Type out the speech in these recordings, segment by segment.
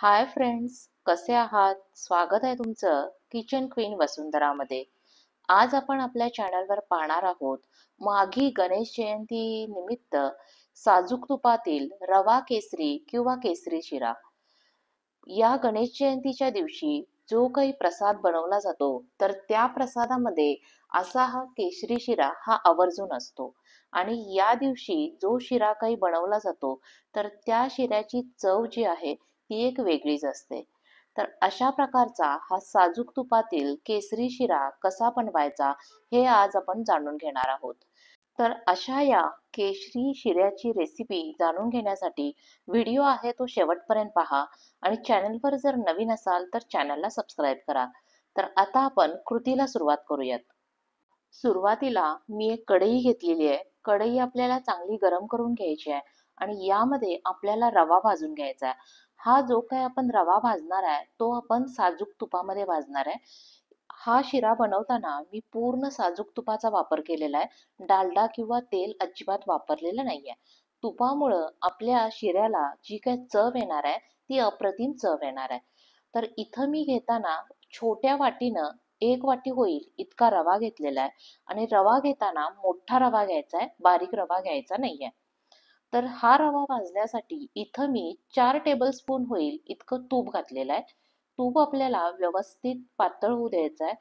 Hi friends, कसे आहात? स्वागत आहे तुमचं किचन क्वीन वसुंधरामध्ये. आज आपण आपल्या चॅनलवर पाहणार आहोत माघी गणेश जयंती निमित्त साजूक तुपातील रवा केसरी किंवा केसरी शिरा. या गणेश जयंतीच्या दिवशी जो काही प्रसाद बनवला जातो तर त्या प्रसादामध्ये असा हा केशरी शिरा हा आवर्जून असतो. आणि या दिवशी जो शिरा काही बनवला जातो तर त्या शिऱ्याची चव जी आहे ती एक वेगळीच असते. तर अशा प्रकारचा हा साजूक तुपातील केसरी शिरा कसा बनवायचा हे आज आपण जाणून घेणार आहोत. तर अशा या केशरी शिऱ्याची रेसिपी जाणून घेण्यासाठी व्हिडिओ आहे तो शेवटपर्यंत पहा आणि चॅनलवर जर नवीन असाल तर चॅनलला सबस्क्राईब करा. तर आता आपण कृतीला सुरुवात करूयात. सुरुवातीला मी एक कढई घेतलेली आहे. कढई आपल्याला चांगली गरम करून घ्यायची आहे आणि यामध्ये आपल्याला रवा भाजून घ्यायचा आहे. हा जो काही आपण रवा भाजणार आहे तो आपण साजूक तुपामध्ये भाजणार आहे. हा शिरा बनवताना मी पूर्ण साजूक तुपाचा वापर केलेला आहे. डालडा किंवा तेल अजिबात वापरलेलं नाहीये. तुपामुळं आपल्या शिऱ्याला जी काही चव येणार आहे ती अप्रतिम चव येणार आहे. तर इथं मी घेताना छोट्या वाटीनं 1 वाटी होईल इतका रवा घेतलेला आहे आणि रवा घेताना मोठा रवा घ्यायचा आहे, बारीक रवा घ्यायचा नाहीये. तर हा रवा भाजण्यासाठी इथं मी 4 टेबलस्पून होईल इतकं तूप घातलेलं आहे. तूप आपल्याला व्यवस्थित पातळ होऊ द्यायचं आहे.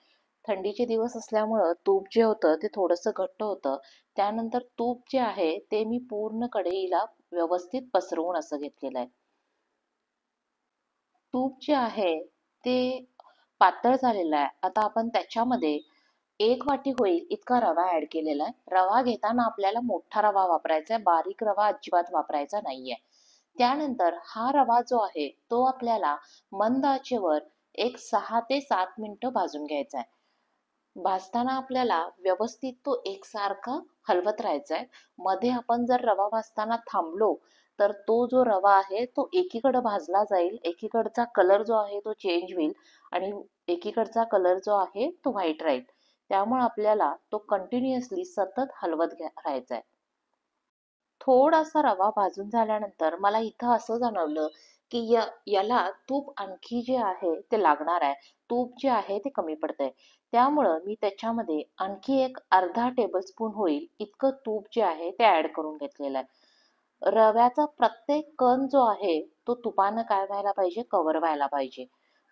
थंडीचे दिवस असल्यामुळं तूप जे होतं ते थोडंसं घट्ट होतं. त्यानंतर तूप जे आहे ते मी पूर्ण कढईला व्यवस्थित पसरवून असं घेतलेलं आहे. तूप जे आहे ते पातळ झालेलं आहे. आता आपण त्याच्यामध्ये 1 वाटी होईल इतका रवा ऍड केलेला आहे. रवा घेताना आपल्याला मोठा रवा वापरायचा आहे, बारीक रवा अजिबात वापरायचा नाहीये. त्यानंतर हा रवा जो आहे तो आपल्याला मंद आचेवर एक 6 ते 7 मिनिटं भाजून घ्यायचा आहे. भाजताना आपल्याला व्यवस्थित तो एकसारखा हलवत राहायचा आहे. मध्ये आपण जर रवा भाजताना थांबलो तर तो जो रवा आहे तो एकीकडे भाजला जाईल, एकीकडचा कलर जो आहे तो चेंज होईल आणि एकीकडचा कलर जो आहे तो व्हाईट राहील. त्यामुळे आपल्याला तो कंटिन्युअसली सतत हलवत राहायचा आहे. थोडासा रवा भाजून झाल्यानंतर मला इथं असं जाणवलं की याला तूप आणखी जे आहे ते लागणार आहे. तूप जे आहे ते कमी पडतंय. त्यामुळं मी त्याच्यामध्ये आणखी एक अर्धा टेबलस्पून होईल इतकं तूप जे आहे ते ऍड करून घेतलेलं आहे. रव्याचा प्रत्येक कण जो आहे तो तुपानं काय व्हायला पाहिजे, कव्हर व्हायला पाहिजे.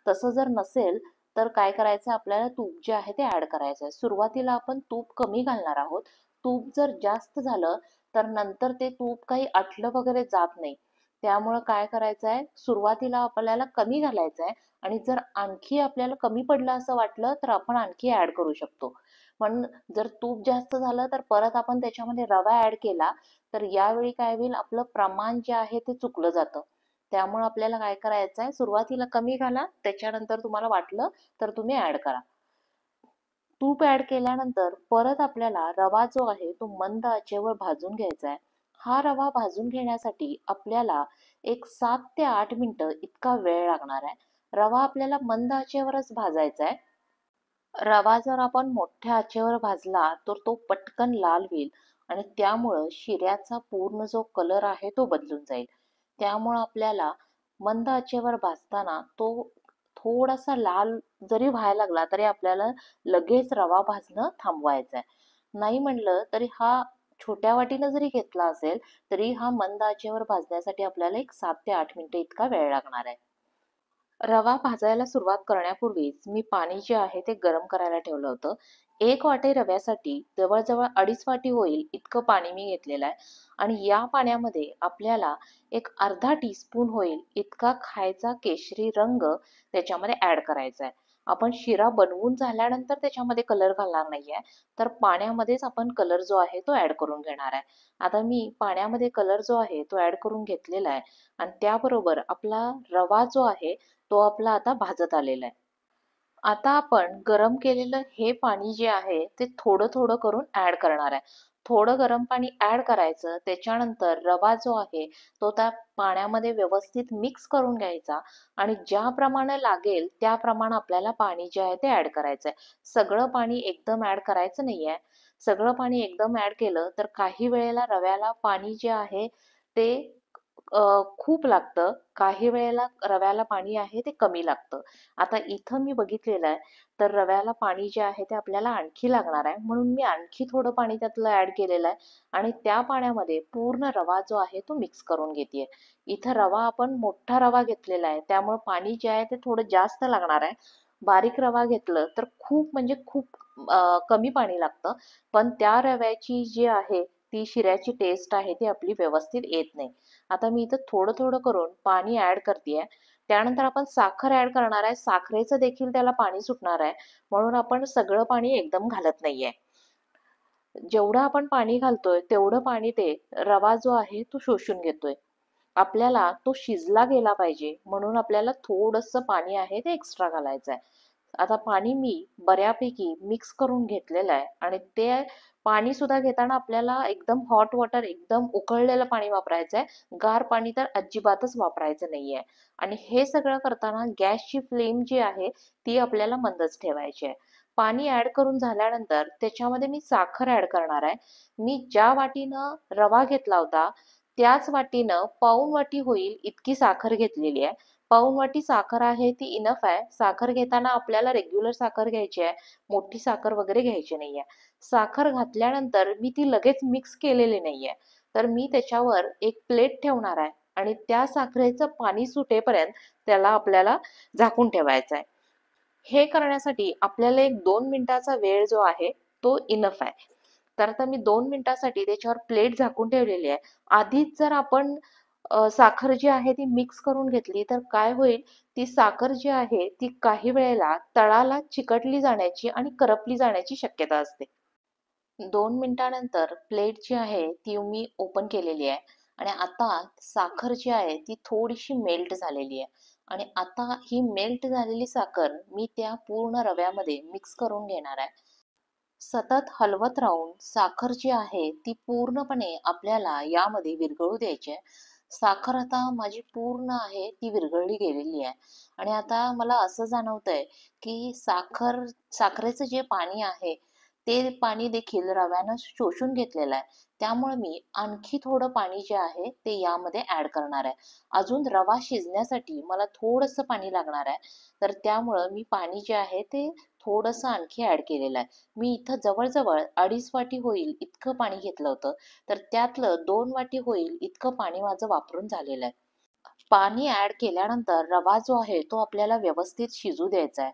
तसं जर नसेल तर काय करायचं, आपल्याला तूप जे आहे ते ऍड करायचं आहे. सुरुवातीला आपण तूप कमी घालणार आहोत. तूप जर जास्त झालं तर नंतर ते तूप काही आटलं वगैरे जात नाही. त्यामुळं काय करायचं आहे, सुरुवातीला आपल्याला कमी घालायचं आहे आणि जर आणखी आपल्याला कमी पडलं असं वाटलं तर आपण आणखी ऍड करू शकतो. पण जर तूप जास्त झालं तर परत आपण त्याच्यामध्ये रवा ऍड केला तर यावेळी काय होईल, आपलं प्रमाण जे आहे ते चुकलं जातं. त्यामुळे आपल्याला काय करायचं आहे, सुरुवातीला कमी घाला, त्याच्यानंतर तुम्हाला वाटलं तर तुम्ही ऍड करा. तूप ऍड केल्यानंतर परत आपल्याला रवा जो आहे तो मंद आचेवर भाजून घ्यायचा आहे. हा रवा भाजून घेण्यासाठी आपल्याला एक 7 ते 8 मिनिटं इतका वेळ लागणार आहे. रवा आपल्याला मंद आचेवरच भाजायचा आहे. रवा जर आपण मोठ्या आचेवर भाजला तर तो पटकन लाल होईल आणि त्यामुळं शिऱ्याचा पूर्ण जो कलर आहे तो बदलून जाईल. त्यामुळं आपल्याला मंद आचेवर भाजताना तो थोडासा लाल जरी व्हायला लागला तरी आपल्याला लगेच रवा भाजणं थांबवायचं आहे. नाही म्हणलं तरी हा छोट्या वाटीनं जरी घेतला असेल तरी हा मंद आचेवर भाजण्यासाठी आपल्याला एक 7 ते 8 मिनिटं इतका वेळ लागणार आहे. रवा भाजायला सुरुवात करण्यापूर्वीच मी पाणी जे आहे ते गरम करायला ठेवलं होतं. 1 वाटी रव्यासाठी जवळजवळ 2.5 वाटी होईल इतकं पाणी मी घेतलेलं आहे आणि या पाण्यामध्ये आपल्याला एक अर्धा टीस्पून होईल इतका खायचा केशरी रंग त्याच्यामध्ये ऍड करायचा आहे. आपण शिरा बनवून झाल्यानंतर त्याच्यामध्ये कलर घालणार नाहीये, तर पाण्यामध्येच आपण कलर जो आहे तो ऍड करून घेणार आहे. आता मी पाण्यामध्ये कलर जो आहे तो ऍड करून घेतलेला आहे आणि त्याबरोबर आपला रवा जो आहे तो आपला आता भाजत आलेला आहे. आता आपण गरम केलेलं हे पाणी जे आहे ते थोडं थोडं करून ऍड करणार आहे. थोडं गरम पाणी ऍड करायचं, त्याच्यानंतर रवा जो आहे तो त्या पाण्यामध्ये व्यवस्थित मिक्स करून घ्यायचा आणि ज्याप्रमाणे लागेल त्याप्रमाणे आपल्याला पाणी जे आहे ते ऍड करायचंय. सगळं पाणी एकदम ऍड करायचं नाहीये. सगळं पाणी एकदम ऍड केलं तर काही वेळेला रव्याला पाणी जे आहे ते खूप लागतं, काही वेळेला रव्याला पाणी आहे ते कमी लागतं. आता इथं मी बघितलेलं आहे, तर रव्याला पाणी जे आहे ते आपल्याला आणखी लागणार आहे. म्हणून मी आणखी थोडं पाणी त्यातलं ॲड केलेलं आहे आणि त्या पाण्यामध्ये पूर्ण रवा जो आहे तो मिक्स करून घेतेय. इथं रवा आपण मोठा रवा घेतलेला आहे, त्यामुळे पाणी जे आहे ते थोडं जास्त लागणार आहे. बारीक रवा घेतलं तर खूप म्हणजे खूप कमी पाणी लागतं. पण त्या रव्याची जी आहे ती शिऱ्याची टेस्ट आहे ती आपली व्यवस्थित येत नाही. आता मी इथं थोडं थोडं करून पाणी ऍड करतेय. त्यानंतर आपण साखर ऍड करणार आहे. साखरेचं देखील त्याला पाणी सुटणार आहे, म्हणून आपण सगळं पाणी एकदम घालत नाहीये. जेवढं आपण पाणी घालतोय तेवढं पाणी ते रवा जो आहे तो शोषून घेतोय. आपल्याला तो शिजला गेला पाहिजे म्हणून आपल्याला थोडंसं पाणी आहे ते एक्स्ट्रा घालायचं आहे. आता पाणी मी बऱ्यापैकी मिक्स करून घेतलेलं आहे आणि ते पाणी सुद्धा घेताना आपल्याला एकदम हॉट वॉटर, एकदम उकळलेलं पाणी वापरायचं आहे. गार पाणी तर अजिबातच वापरायचं नाहीये. आणि हे सगळं करताना गॅसची फ्लेम जी आहे ती आपल्याला मंदच ठेवायची आहे. पाणी ऍड करून झाल्यानंतर त्याच्यामध्ये मी साखर ऍड करणार आहे. मी ज्या वाटीनं रवा घेतला होता त्याच वाटीनं पाऊण वाटी होईल इतकी साखर घेतलेली आहे. पाऊण वाटी साखर आहे ती इनफ आहे. साखर घेताना आपल्याला रेग्युलर साखर घ्यायची आहे, मोठी साखर वगैरे घ्यायची नाहीये. साखर घातल्यानंतर मी ती लगेच मिक्स केलेली नाहीये, तर मी त्याच्यावर एक प्लेट ठेवणार आहे आणि त्या साखरेचं पाणी सुटेपर्यंत त्याला आपल्याला झाकून ठेवायचं आहे. हे करण्यासाठी आपल्याला एक 2 मिनिटाचा वेळ जो आहे तो इनफ आहे. तर आता मी 2 मिनिटासाठी त्याच्यावर प्लेट झाकून ठेवलेली आहे. आधीच जर आपण साखर जी आहे ती मिक्स करून घेतली तर काय होईल, ती साखर जी आहे ती काही वेळेला तळाला चिकटली जाण्याची आणि करपली जाण्याची शक्यता असते. 2 मिनिटानंतर प्लेट जी आहे ती मी ओपन केलेली आहे आणि आता साखर जी आहे ती थोडीशी मेल्ट झालेली आहे. आणि आता ही मेल्ट झालेली साखर मी त्या पूर्ण रव्यामध्ये मिक्स करून घेणार आहे. सतत हलवत राहून साखर जी आहे ती पूर्णपणे आपल्याला यामध्ये विरघळू द्यायची आहे. साखर आता माझी पूर्ण आहे ती विरघळली गेलेली आहे आणि आता मला असं जाणवतंय की साखरेचं जे पाणी आहे ते पाणी देखील रव्यानं शोषून घेतलेलं आहे. त्यामुळे मी आणखी थोडं पाणी जे आहे ते यामध्ये ऍड करणार आहे. अजून रवा शिजण्यासाठी मला थोडंसं पाणी लागणार आहे, तर त्यामुळं मी पाणी जे आहे ते थोडंसं आणखी ऍड केलेलं आहे. मी इथं जवळजवळ 2.5 वाटी होईल इतकं पाणी घेतलं होतं, तर त्यातलं 2 वाटी होईल इतकं पाणी माझं वापरून झालेलं आहे. पाणी ऍड केल्यानंतर रवा जो आहे तो आपल्याला व्यवस्थित शिजू द्यायचा आहे.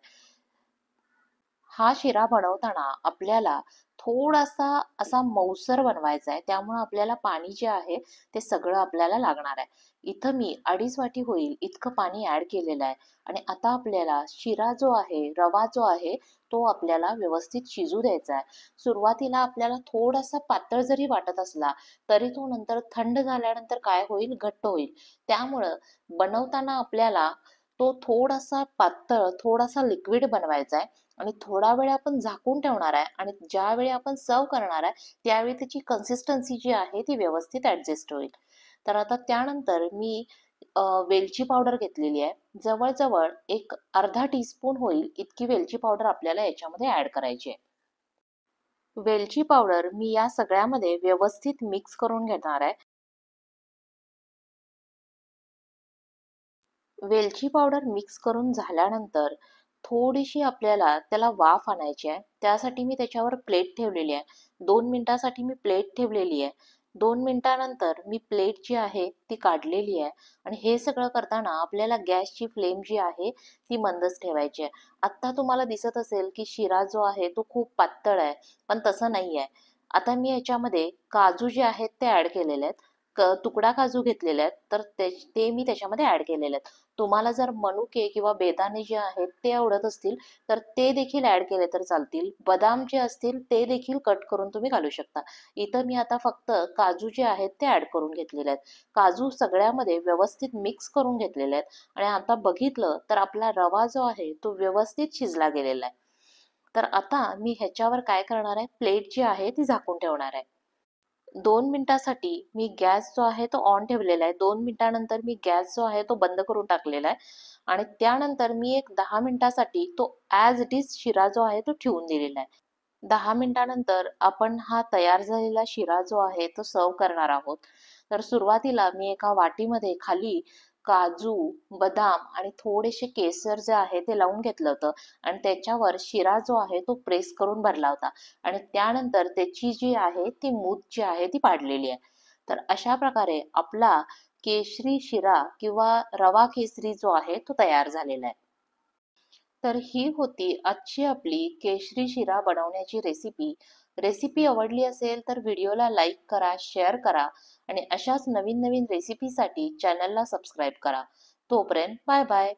हा शिरा बनवताना आपल्याला थोडासा असा मऊसर बनवायचा आहे, त्यामुळे आपल्याला पाणी जे आहे ते सगळं आपल्याला लागणार आहे. इथं मी 2.5 वाटी होईल इतकं पाणी ऍड केलेलं आहे आणि आता आपल्याला शिरा जो आहे, रवा जो आहे तो आपल्याला व्यवस्थित शिजू द्यायचा आहे. सुरुवातीला आपल्याला थोडासा पातळ जरी वाटत असला तरी तो नंतर थंड झाल्यानंतर काय होईल, घट्ट होईल. त्यामुळं बनवताना आपल्याला तो थोडासा पातळ, थोडासा लिक्विड बनवायचा आहे आणि थोडा वेळ आपण झाकून ठेवणार आहे आणि ज्यावेळी आपण सर्व करणार आहे त्यावेळी त्याची कन्सिस्टन्सी जी आहे ती व्यवस्थित ऍडजस्ट होईल. तर आता त्यानंतर मी वेलची पावडर घेतलेली आहे. जवळजवळ एक अर्धा टीस्पून होईल इतकी वेलची पावडर आपल्याला याच्यामध्ये ऍड करायची आहे. वेलची पावडर मी या सगळ्यामध्ये व्यवस्थित मिक्स करून घेणार आहे. वेलची पावडर मिक्स करून झाल्यानंतर थोडीशी आपल्याला त्याला वाफ आणायची आहे. त्यासाठी मी त्याच्यावर प्लेट ठेवलेली आहे. 2 मिनिटासाठी मी प्लेट ठेवलेली आहे. 2 मिनिटानंतर मी प्लेट जी आहे ती काढलेली आहे आणि हे सगळं करताना आपल्याला गॅसची फ्लेम जी आहे ती मंदच ठेवायची आहे. आत्ता तुम्हाला दिसत असेल की शिरा जो आहे तो खूप पातळ आहे, पण तसं नाही आहे. आता मी याच्यामध्ये काजू जे आहेत ते ऍड केलेले आहेत. तुकडा काजू घेतलेले आहेत, तर ते मी त्याच्यामध्ये ऍड केलेले आहेत. तुम्हाला जर मनुके किंवा बेदाणे जे आहेत ते आवडत असतील तर ते देखील ऍड केले तर चालतील. बदाम जे असतील ते देखील कट करून तुम्ही घालू शकता. इथं मी आता फक्त काजू जे आहेत ते ऍड करून घेतलेले आहेत. काजू सगळ्यामध्ये व्यवस्थित मिक्स करून घेतलेले आहेत आणि आता बघितलं तर आपला रवा जो आहे तो व्यवस्थित शिजला गेलेला आहे. तर आता मी ह्याच्यावर काय करणार आहे, प्लेट जी आहे ती झाकून ठेवणार आहे. 2 मिनिटासाठी मी गॅस जो आहे तो ऑन ठेवलेला आहे. 2 मिनिटानंतर मी गॅस जो आहे तो बंद करून टाकलेला आहे आणि त्यानंतर मी एक 10 मिनिटासाठी तो ॲज इट इज शिरा जो आहे तो ठेवून दिलेला आहे. 10 मिनिटानंतर आपण हा तयार झालेला शिरा जो आहे तो सर्व करणार आहोत. तर सुरुवातीला मी एका वाटीमध्ये खाली काजू, बदाम आणि थोडेसे केसर जे आहे ते लावून घेतलं होतं आणि त्याच्यावर शिरा जो आहे तो प्रेस करून भरला होता आणि त्यानंतर त्याची जी आहे ती मूद जी आहे ती पाडलेली आहे. तर अशा प्रकारे आपला केशरी शिरा किंवा रवा केसरी जो आहे तो तयार झालेला आहे. तर ही होती आजची आपली केशरी शिरा बनवण्याची रेसिपी. रेसिपी आवडली असेल तर व्हिडिओला लाईक करा, शेअर करा आणि अशाच नवीन नवीन रेसिपीसाठी चॅनलला सबस्क्राईब करा. तोपर्यंत बाय बाय.